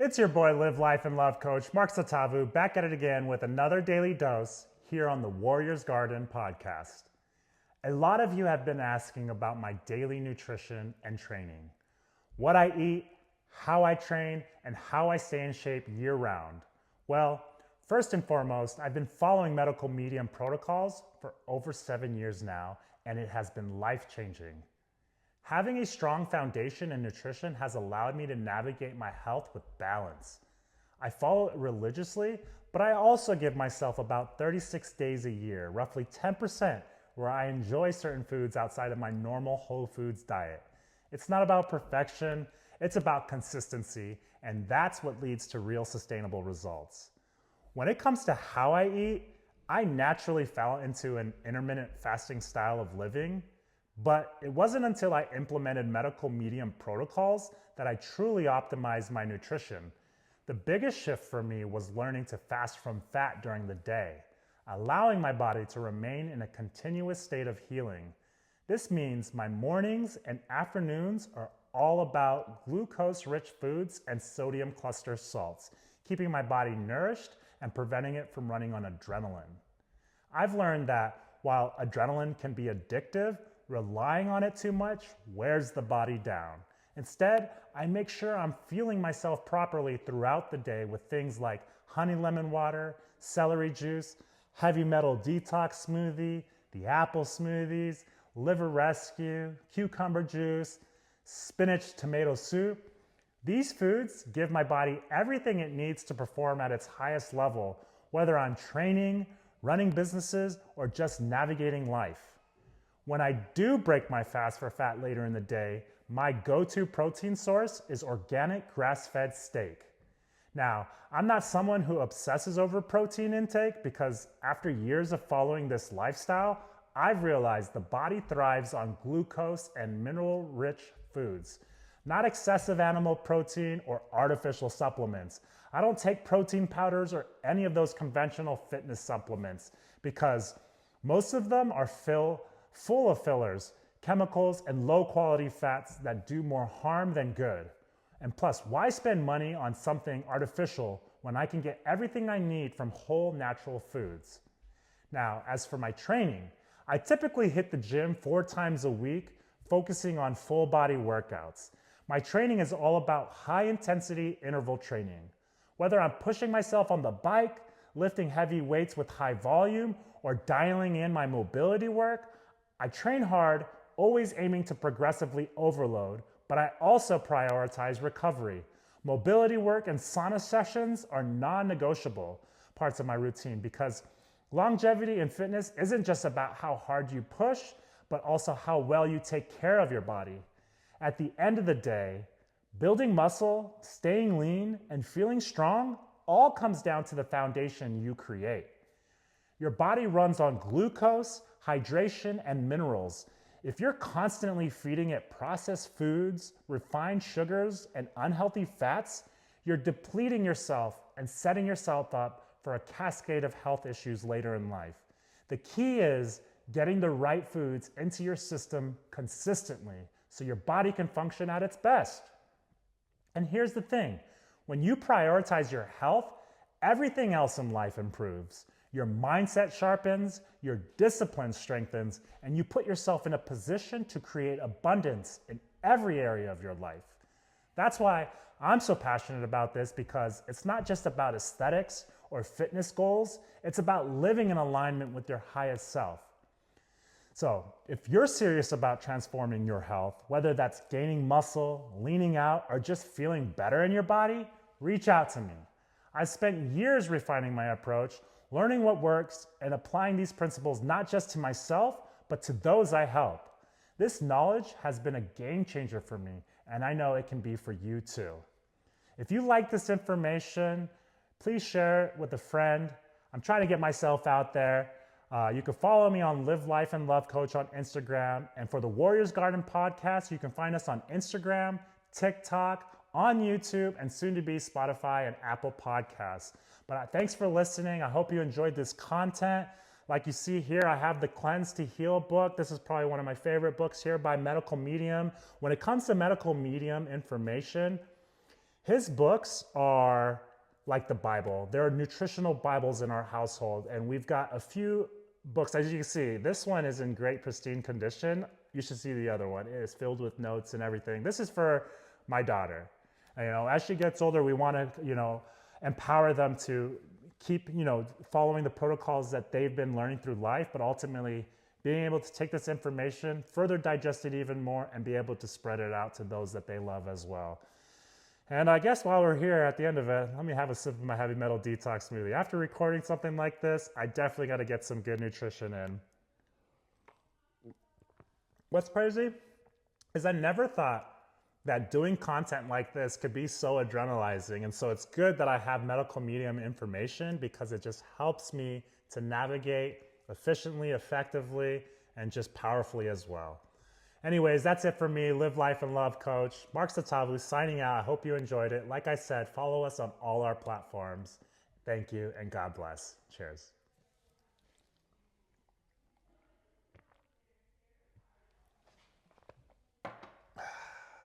It's your boy, Live Life and Love Coach, Mark Satavu, back at it again with another daily dose here on the Warrior's Garden podcast. A lot of you have been asking about my daily nutrition and training, what I eat, how I train, and how I stay in shape year round. Well, first and foremost, I've been following medical medium protocols for over 7 years now, and it has been life-changing. Having a strong foundation in nutrition has allowed me to navigate my health with balance. I follow it religiously, but I also give myself about 36 days a year, roughly 10%, where I enjoy certain foods outside of my normal whole foods diet. It's not about perfection, it's about consistency, and that's what leads to real sustainable results. When it comes to how I eat, I naturally fell into an intermittent fasting style of living. But it wasn't until I implemented medical medium protocols that I truly optimized my nutrition. The biggest shift for me was learning to fast from fat during the day, allowing my body to remain in a continuous state of healing. This means my mornings and afternoons are all about glucose-rich foods and sodium cluster salts, keeping my body nourished and preventing it from running on adrenaline. I've learned that while adrenaline can be addictive, relying on it too much wears the body down. Instead, I make sure I'm fueling myself properly throughout the day with things like honey lemon water, celery juice, heavy metal detox smoothie, the apple smoothies, liver rescue, cucumber juice, spinach tomato soup. These foods give my body everything it needs to perform at its highest level, whether I'm training, running businesses, or just navigating life. When I do break my fast for fat later in the day, my go-to protein source is organic grass-fed steak. Now, I'm not someone who obsesses over protein intake because after years of following this lifestyle, I've realized the body thrives on glucose and mineral-rich foods, not excessive animal protein or artificial supplements. I don't take protein powders or any of those conventional fitness supplements because most of them are full of fillers, chemicals, and low-quality fats that do more harm than good. And plus, why spend money on something artificial when I can get everything I need from whole natural foods? Now, as for my training, I typically hit the gym 4 times a week, focusing on full body workouts. My training is all about high-intensity interval training. Whether I'm pushing myself on the bike, lifting heavy weights with high volume, or dialing in my mobility work, I train hard, always aiming to progressively overload, but I also prioritize recovery. Mobility work and sauna sessions are non-negotiable parts of my routine because longevity in fitness isn't just about how hard you push, but also how well you take care of your body. At the end of the day, building muscle, staying lean, and feeling strong all comes down to the foundation you create. Your body runs on glucose, hydration, and minerals. If you're constantly feeding it processed foods, refined sugars, and unhealthy fats, you're depleting yourself and setting yourself up for a cascade of health issues later in life. The key is getting the right foods into your system consistently so your body can function at its best. And here's the thing, when you prioritize your health, everything else in life improves. Your mindset sharpens, your discipline strengthens, and you put yourself in a position to create abundance in every area of your life. That's why I'm so passionate about this, because it's not just about aesthetics or fitness goals, it's about living in alignment with your highest self. So if you're serious about transforming your health, whether that's gaining muscle, leaning out, or just feeling better in your body, reach out to me. I've spent years refining my approach, learning what works, and applying these principles not just to myself, but to those I help. This knowledge has been a game changer for me, and I know it can be for you too. If you like this information, please share it with a friend. I'm trying to get myself out there. You can follow me on Live Life and Love Coach on Instagram. And for the Warrior's Garden podcast, you can find us on Instagram, TikTok, on YouTube, and soon to be Spotify and Apple Podcasts. But thanks for listening. I hope you enjoyed this content. Like you see here, I have the Cleanse to Heal book. This is probably one of my favorite books here by Medical Medium. When it comes to medical medium information, His books are like the Bible. There are nutritional Bibles in our household, and we've got a few books. As you can see, this one is in great pristine condition. You should see the other one. It is filled with notes and everything. This is for my daughter. And, as she gets older, we want to, empower them to keep, following the protocols that they've been learning through life, but ultimately being able to take this information, further digest it even more, and be able to spread it out to those that they love as well. And I guess while we're here at the end of it, let me have a sip of my heavy metal detox smoothie. After recording something like this, I definitely got to get some good nutrition in. What's crazy is I never thought that doing content like this could be so adrenalizing. And so it's good that I have medical medium information because it just helps me to navigate efficiently, effectively, and just powerfully as well. Anyways, that's it for me. Live life and love, coach. Mark Satavu signing out. I hope you enjoyed it. Like I said, follow us on all our platforms. Thank you and God bless. Cheers.